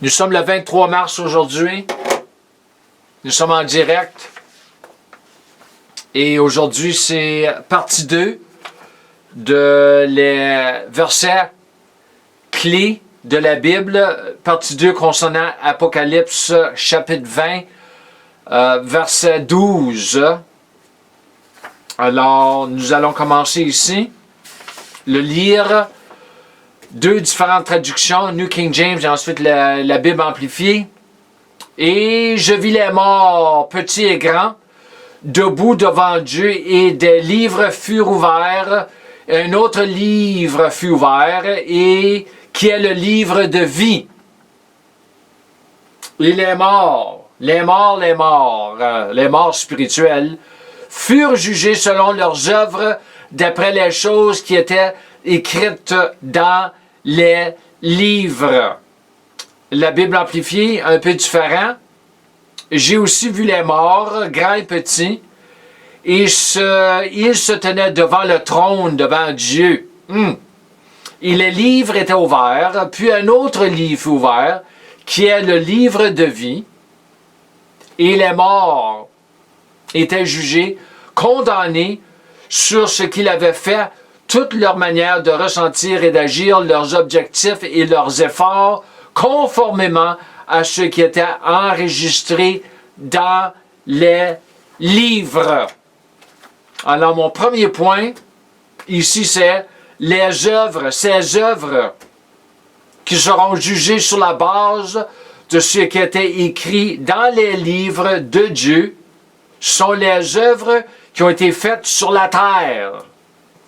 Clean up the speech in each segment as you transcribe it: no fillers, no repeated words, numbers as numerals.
Nous sommes le 23 mars aujourd'hui. Nous sommes en direct. Et aujourd'hui, c'est partie 2 de les versets clés de la Bible. Partie 2 concernant Apocalypse chapitre 20, verset 12. Alors, nous allons commencer ici. Le lire. 2 différentes traductions, New King James et ensuite la Bible amplifiée. Et je vis les morts, petits et grands, debout devant Dieu, et des livres furent ouverts. Un autre livre fut ouvert, et qui est le livre de vie. Et les morts spirituels, furent jugés selon leurs œuvres, d'après les choses qui étaient écrites dans les livres. La Bible amplifiée, un peu différent. J'ai aussi vu les morts, grands et petits, et ils se tenaient devant le trône, devant Dieu. Et les livres étaient ouverts, puis un autre livre fut ouvert, qui est le livre de vie, et les morts étaient jugés, condamnés sur ce qu'ils avaient fait, toute leur manière de ressentir et d'agir, leurs objectifs et leurs efforts, conformément à ce qui était enregistré dans les livres. Alors, mon premier point, ici, c'est les œuvres, ces œuvres qui seront jugées sur la base de ce qui était écrit dans les livres de Dieu, sont les œuvres qui ont été faites sur la terre.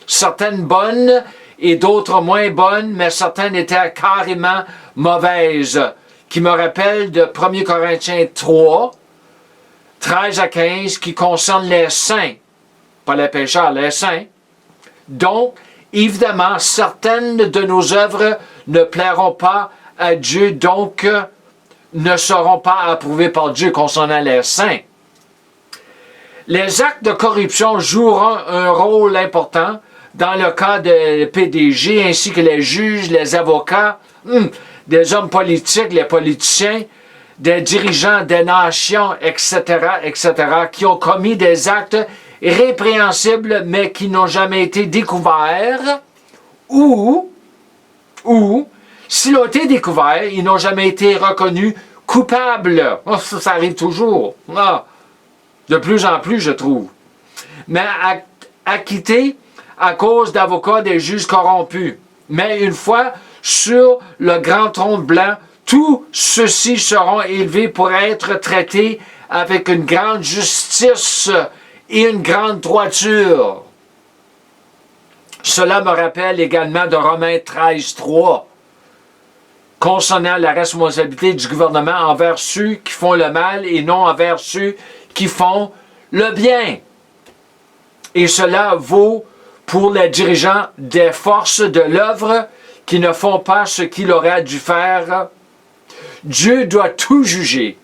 Certaines bonnes et d'autres moins bonnes, mais certaines étaient carrément mauvaises, qui me rappellent de 1 Corinthiens 3, 13 à 15, qui concerne les saints, pas les pécheurs, les saints. Donc, évidemment, certaines de nos œuvres ne plairont pas à Dieu, donc ne seront pas approuvées par Dieu concernant les saints. Les actes de corruption joueront un rôle important dans le cas des PDG, ainsi que les juges, les avocats, des hommes politiques, les politiciens, des dirigeants des nations, etc., qui ont commis des actes répréhensibles, mais qui n'ont jamais été découverts, ou, s'ils ont été découverts, ils n'ont jamais été reconnus coupables. Oh, ça arrive toujours. De plus en plus, je trouve. Mais acquittés à cause d'avocats des juges corrompus. Mais une fois sur le grand trône blanc, tous ceux-ci seront élevés pour être traités avec une grande justice et une grande droiture. Cela me rappelle également de Romains 13, 3, concernant la responsabilité du gouvernement envers ceux qui font le mal et non envers ceux qui font le bien. Et cela vaut pour les dirigeants des forces de l'œuvre qui ne font pas ce qu'il aurait dû faire. Dieu doit tout juger,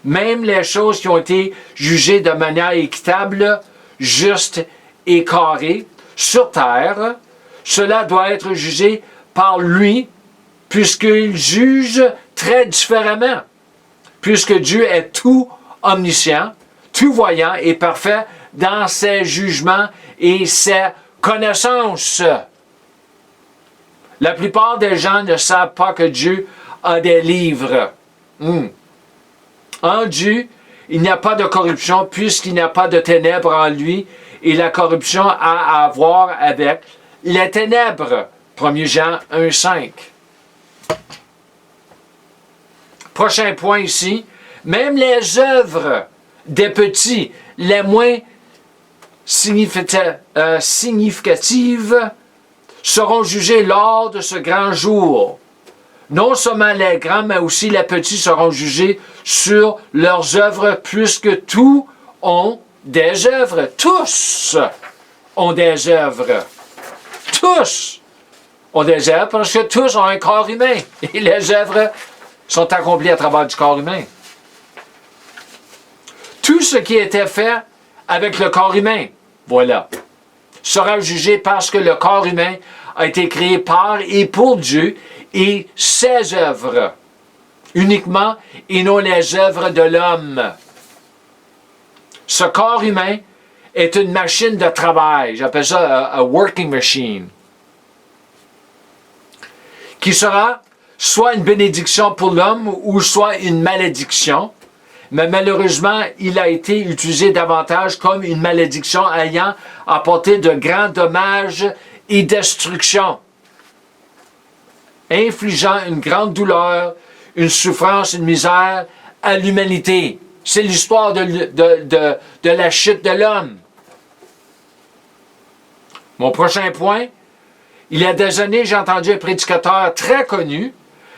même les choses qui ont été jugées de manière équitable, juste et carrée sur terre. Cela doit être jugé par lui, puisqu'il juge très différemment, puisque Dieu est tout omniscient, tout voyant et parfait dans ses jugements et ses connaissances. La plupart des gens ne savent pas que Dieu a des livres. En Dieu, il n'y a pas de corruption puisqu'il n'y a pas de ténèbres en lui et la corruption a à voir avec les ténèbres. 1 Jean 1, 5. Prochain point ici. Même les œuvres des petits, les moins significatives, seront jugées lors de ce grand jour. Non seulement les grands, mais aussi les petits seront jugés sur leurs œuvres, puisque tous ont des œuvres. Tous ont des œuvres. Tous ont des œuvres, parce que tous ont un corps humain. Et les œuvres sont accomplies à travers du corps humain. Tout ce qui était fait avec le corps humain, voilà, sera jugé parce que le corps humain a été créé par et pour Dieu et ses œuvres uniquement et non les œuvres de l'homme. Ce corps humain est une machine de travail, j'appelle ça a working machine, qui sera soit une bénédiction pour l'homme ou soit une malédiction. Mais malheureusement, il a été utilisé davantage comme une malédiction ayant apporté de grands dommages et destruction, infligeant une grande douleur, une souffrance, une misère à l'humanité. C'est l'histoire de la chute de l'homme. Mon prochain point, il y a des années, j'ai entendu un prédicateur très connu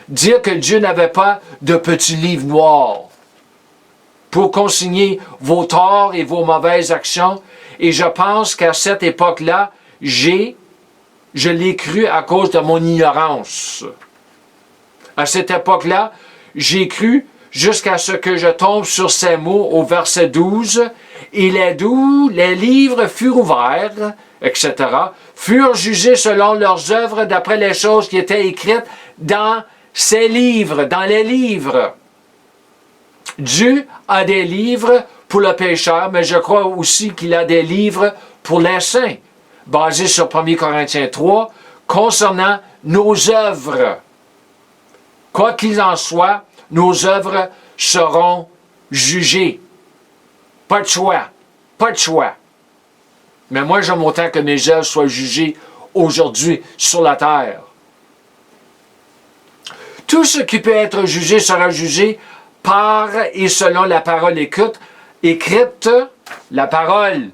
dire que Dieu n'avait pas de petit livre noir pour consigner vos torts et vos mauvaises actions. Et je pense qu'à cette époque-là, je l'ai cru à cause de mon ignorance. À cette époque-là, j'ai cru jusqu'à ce que je tombe sur ces mots au verset 12. Et les livres furent ouverts, etc., furent jugés selon leurs œuvres d'après les choses qui étaient écrites dans ces livres, dans les livres. Dieu a des livres pour le pécheur, mais je crois aussi qu'il a des livres pour les saints, basés sur 1 Corinthiens 3, concernant nos œuvres. Quoi qu'il en soit, nos œuvres seront jugées. Pas de choix. Pas de choix. Mais moi, j'aime autant que mes œuvres soient jugées aujourd'hui sur la terre. Tout ce qui peut être jugé sera jugé par et selon la parole écrite, la parole.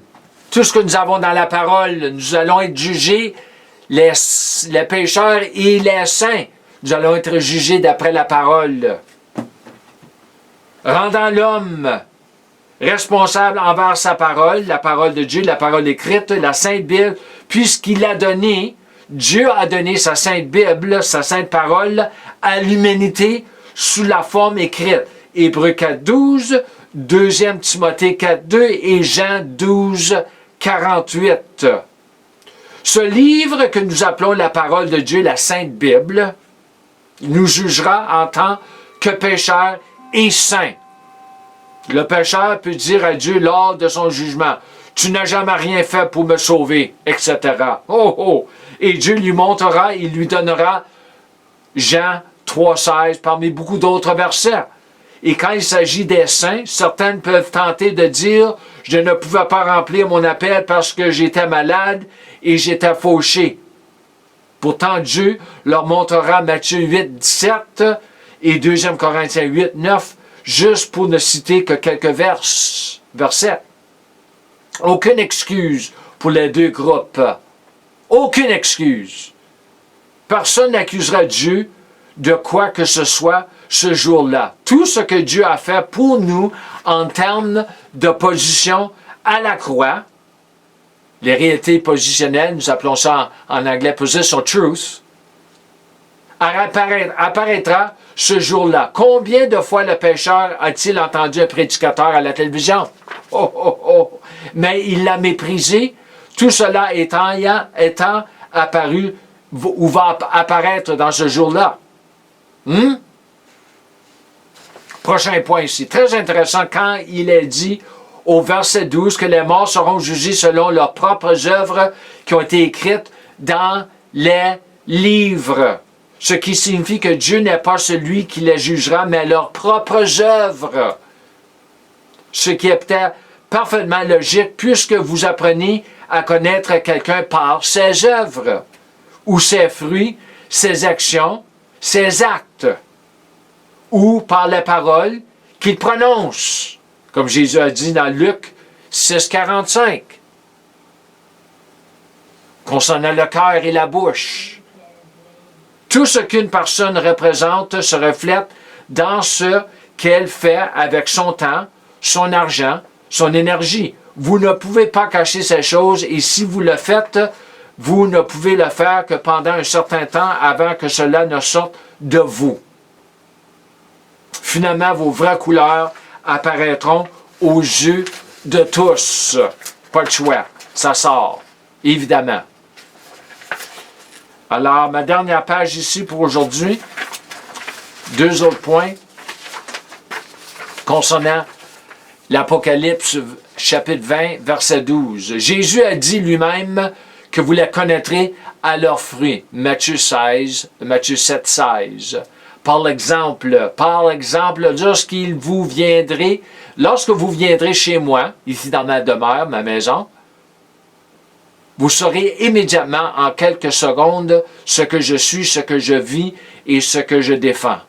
Tout ce que nous avons dans la parole, nous allons être jugés, les pécheurs et les saints. Nous allons être jugés d'après la parole. Rendant l'homme responsable envers sa parole, la parole de Dieu, la parole écrite, la Sainte Bible, puisqu'il a donné, Dieu a donné sa Sainte Bible, sa Sainte Parole, à l'humanité sous la forme écrite. Hébreux 4.12, 2 Timothée 4.2 et Jean 12.48. Ce livre que nous appelons la parole de Dieu, la Sainte Bible, nous jugera en tant que pécheurs et saints. Le pécheur peut dire à Dieu lors de son jugement, « Tu n'as jamais rien fait pour me sauver, etc. » Oh, oh! Et Dieu lui montrera, il lui donnera Jean 3.16 parmi beaucoup d'autres versets. Et quand il s'agit des saints, certaines peuvent tenter de dire « Je ne pouvais pas remplir mon appel parce que j'étais malade et j'étais fauché. » Pourtant, Dieu leur montrera Matthieu 8.17 et 2 Corinthiens 8.9, juste pour ne citer que quelques versets. Aucune excuse pour les deux groupes. Aucune excuse. Personne n'accusera Dieu de quoi que ce soit ce jour-là. Tout ce que Dieu a fait pour nous en termes de position à la croix, les réalités positionnelles, nous appelons ça en anglais position truth, apparaîtra ce jour-là. Combien de fois le pécheur a-t-il entendu un prédicateur à la télévision? Oh, oh, oh! Mais il l'a méprisé. Tout cela étant apparu ou va apparaître dans ce jour-là. Prochain point ici. Très intéressant quand il est dit au verset 12 que les morts seront jugés selon leurs propres œuvres qui ont été écrites dans les livres. Ce qui signifie que Dieu n'est pas celui qui les jugera, mais leurs propres œuvres. Ce qui est peut-être parfaitement logique puisque vous apprenez à connaître quelqu'un par ses œuvres, ou ses fruits, ses actions, ses actes, ou par les paroles qu'il prononce, comme Jésus a dit dans Luc 6.45, concernant le cœur et la bouche. Tout ce qu'une personne représente se reflète dans ce qu'elle fait avec son temps, son argent, son énergie. Vous ne pouvez pas cacher ces choses et si vous le faites, vous ne pouvez le faire que pendant un certain temps avant que cela ne sorte de vous. Finalement, vos vraies couleurs apparaîtront aux yeux de tous. Pas de choix. Ça sort. Évidemment. Alors, ma dernière page ici pour aujourd'hui. 2 autres points. concernant l'Apocalypse chapitre 20, verset 12. Jésus a dit lui-même que vous les connaîtrez à leurs fruits. Matthieu 7, 16. Par l'exemple, lorsque vous viendrez chez moi, ici dans ma demeure, ma maison, vous saurez immédiatement, en quelques secondes, ce que je suis, ce que je vis et ce que je défends.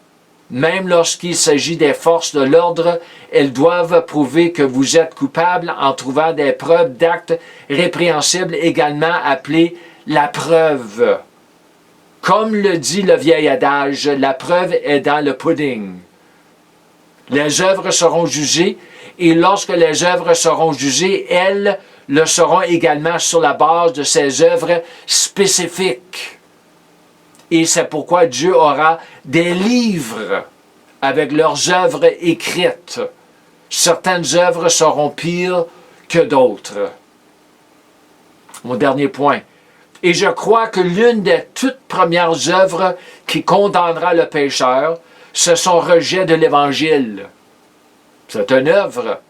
Même lorsqu'il s'agit des forces de l'ordre, elles doivent prouver que vous êtes coupable en trouvant des preuves d'actes répréhensibles, également appelées la preuve. Comme le dit le vieil adage, la preuve est dans le pudding. Les œuvres seront jugées, et lorsque les œuvres seront jugées, elles le seront également sur la base de ces œuvres spécifiques. Et c'est pourquoi Dieu aura des livres avec leurs œuvres écrites. Certaines œuvres seront pires que d'autres. Mon dernier point. Et je crois que l'une des toutes premières œuvres qui condamnera le pécheur, c'est son rejet de l'Évangile. C'est une œuvre.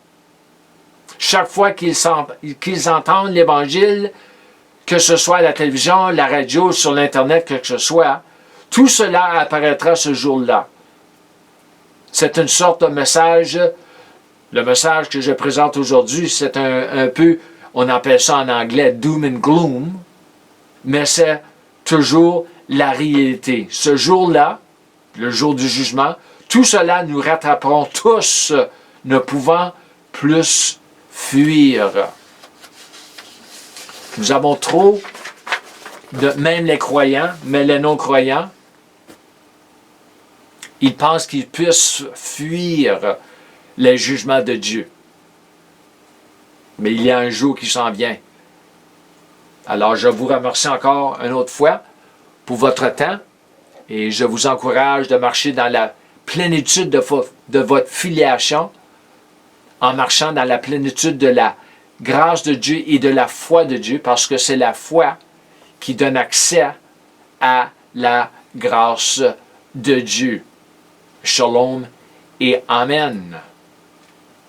Chaque fois qu'ils entendent l'Évangile, que ce soit à la télévision, la radio, sur l'Internet, que ce soit, tout cela apparaîtra ce jour-là. C'est une sorte de message. Le message que je présente aujourd'hui, c'est un peu, on appelle ça en anglais, doom and gloom, mais c'est toujours la réalité. Ce jour-là, le jour du jugement, tout cela nous rattraperons tous, ne pouvant plus fuir. Nous avons trop, même les croyants, mais les non-croyants, ils pensent qu'ils puissent fuir les jugements de Dieu. Mais il y a un jour qui s'en vient. Alors, je vous remercie encore une autre fois pour votre temps et je vous encourage de marcher dans la plénitude de votre filiation, en marchant dans la plénitude de la grâce de Dieu et de la foi de Dieu, parce que c'est la foi qui donne accès à la grâce de Dieu. Shalom et Amen.